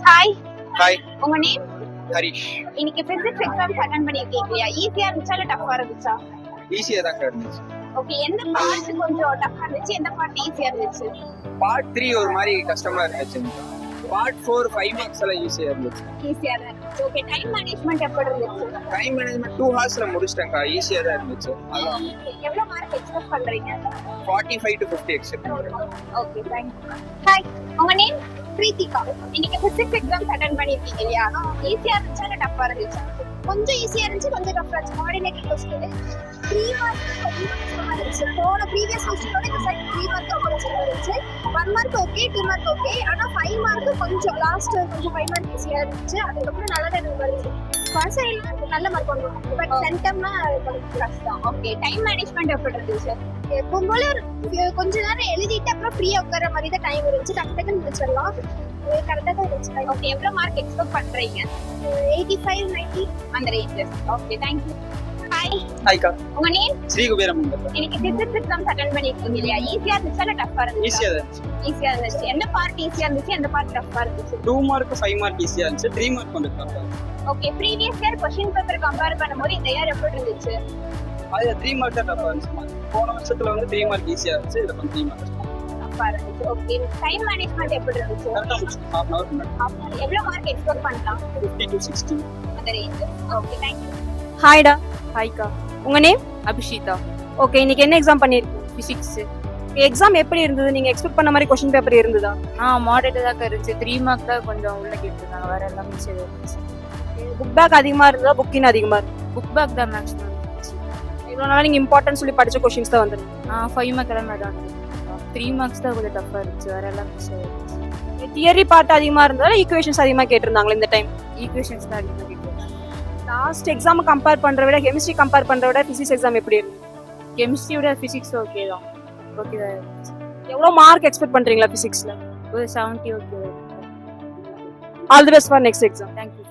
Hi, hi, உங்க name? Harish. இன்னைக்கு physics exams attend பண்ணிருக்கீங்க இல்லையா? ஈஸியா இருந்துச்சா இல்ல டஃபா இருந்துச்சா? ஈஸியா தான் இருந்துச்சு. ஓகே, எந்த பார்ட் கொஞ்சம் டஃபா இருந்துச்சு, எந்த பார்ட் ஈஸியா இருந்துச்சு? பார்ட் 3 ஒரு மாதிரி கஷ்டமா இருந்துச்சு. பார்ட் 4 5 மார்க்ஸ் எல்லாம் ஈஸியா இருந்துச்சு. ஈஸியா தான் இருந்துச்சு. ஓகே, டைம் மேனேஜ்மெண்ட் எப்படி இருந்துச்சு? Time management 2 ஹார்ஸ்ல முடிச்சிட்டேன்க்கா. ஈஸியா தான் இருந்துச்சு. அதான் எவ்வளவு மார்க் எக்ஸ்பெக்ட் பண்றீங்க? 45 to 50 எக்ஸ்பெக்ட் பண்றேன். Okay, thank you. ஹாய், உங்க நேம்? பிரீத்திகா. இன்னைக்கு பிசிக்ஸ் எக்ஸாம்ஸ் அட்டெண்ட் பண்ணிருக்கீங்க இல்லையா? ஈஸியா இருந்துச்சா இல்ல டஃபா இருந்துச்சா? கொஞ்சம் ஈஸியா இருந்துச்சு, கொஞ்சம் டஃபா இருந்துச்சு. கோஆர்டினேட்டட் क्वेश्चन 3 மார்க் இருந்துச்சு. போன ப்ரீவியஸ் क्वेश्चनோட இந்த சைடு 3 மார்க் அப்ரோச் இருந்துச்சு. 1 மார்க் ஓகே, 2 மார்க் ஓகே. ஆனா 5 மார்க் கொஞ்சம் லாஸ்ட் கொஞ்சம் 5 மார்க் ஈஸியா இருந்துச்சு. அதுக்கப்புறம் நல்லா தான் இருந்துச்சு. ஃபர்ஸ்ட் எல்லாம் நல்ல மார்க் வந்தோம். பட் சென்டம்னா கொஞ்சம் கஷ்டம். ஓகே, டைம் மேனேஜ்மெண்ட் எப்படி இருந்துச்சு? எப்பவும் போல கொஞ்ச நேரம் எழுதிட்டு அப்புறம் ஃப்ரீயா உட்கார மாதிரி தான் டைம் இருந்துச்சு. டக்கு டக்குன்னு முடிச்சிடலாம். கரெக்டாக தான் இருந்துச்சு. ஓகே, எவ்வளோ மார்க் எக்ஸ்பெக்ட் பண்றீங்க? 85 90 அந்த ரேஞ்சஸ். Okay, thank you. ஹாய், ஹாய்க்கா. உங்க நேம்? ஸ்ரீ குபேரம். இன்னைக்கு பிசிக்ஸ் எக்ஸாம்ஸ் அட்டெண்ட் பண்ணிருக்கீங்க இல்லையா? ஈஸியா இருந்துச்சா இல்ல டஃபா இருந்துச்சு? ஈஸியா தான் இருந்துச்சு. ஈஸியா இருந்துச்சு. எந்த பார்ட் ஈஸியா இருந்துச்சு, எந்த பார்ட் டஃபா இருந்துச்சு? 2 மார்க் 5 மார்க் ஈஸியா இருந்துச்சு. 3 மார்க் கொஞ்சம் டஃப்பா இருந்துச்சு. Okay, previous year question paper compare பண்ணும்போது இந்த இயர் எப்படி இருந்துச்சு? அது 3 மார்க் தான் டஃப்பா இருந்துச்சு. போன வருஷத்துல வந்து 3 மார்க் ஈஸியா இருந்துச்சு. இதுல கொஞ்சம் 3 மார்க் டஃபா இருந்துச்சு. ஓகே, டைம் மேனேஜ்மெண்ட் எப்படி இருந்துச்சு? கரெக்டா முடிச்சு. half an hour முன்னாடி எவ்வளவு மார்க் எக்ஸ்பெக்ட் பண்ணலாம்? 50 to 60. அந்த ரேஞ்சஸ். Okay, thank you. ஹாய்டா. ஹாய்க்கா. உங்க நேம்? அபிஷிதா. ஓகே, இன்னைக்கு என்ன எக்ஸாம் பண்ணிருக்கீங்க? ஃபிசிக்ஸ். எக்ஸாம் எப்படி இருந்தது? நீங்க எக்ஸ்பெக்ட் பண்ண மாதிரி கொஸ்டின் பேப்பர் இருந்ததா? மாடரேட்டாக தான் இருந்துச்சு. 3 மார்க் தான் கொஞ்சம் உள்ள கேட்டிருந்தாங்க. வேற எல்லாமே சரி இருந்துச்சு. புக் பேக் அதிகமா இருந்ததா, புக்கின் அதிகமா இருந்ததா? புக் பேக் தான் மேக்ஸிமம் இருந்துச்சு. இவ்வளவு நாளா நீங்க இம்பார்ட்டன்ட் சொல்லி படிச்ச கொஸ்டின்ஸ் தான் வந்துருக்கு. 5 மார்க் எல்லாமே தான் இருந்துச்சு. 3 மார்க்ஸ் தான் கொஞ்சம் டஃப்பாக இருந்துச்சு. வேற எல்லாமே சரி இருந்துச்சு. தியரி பார்ட் அதிகமா இருந்ததா, ஈக்குவேஷன்ஸ் அதிகமா கேட்டிருந்தாங்களா இந்த டைம்? ஈக்குவேஷன்ஸ் தான் அதிகமாக கேட்டிருந்தாங்க. லாஸ்ட் எக்ஸாம் கம்பேர் பண்ற விட, கெமிஸ்ட்ரி கம்பேர் பண்ற விட பிசிக்ஸ் எக்ஸாம் எப்படி இருந்தது? கெமிஸ்ட்ரியோட ஃபிசிக்ஸ் ஓகே தான். ஓகே தான் இருந்துச்சு. எவ்வளவு மார்க் எக்ஸ்பெக்ட் பண்றீங்களா பிசிக்ஸ்ல? ஒரு 70 okay. All the best for next exam. Thank you.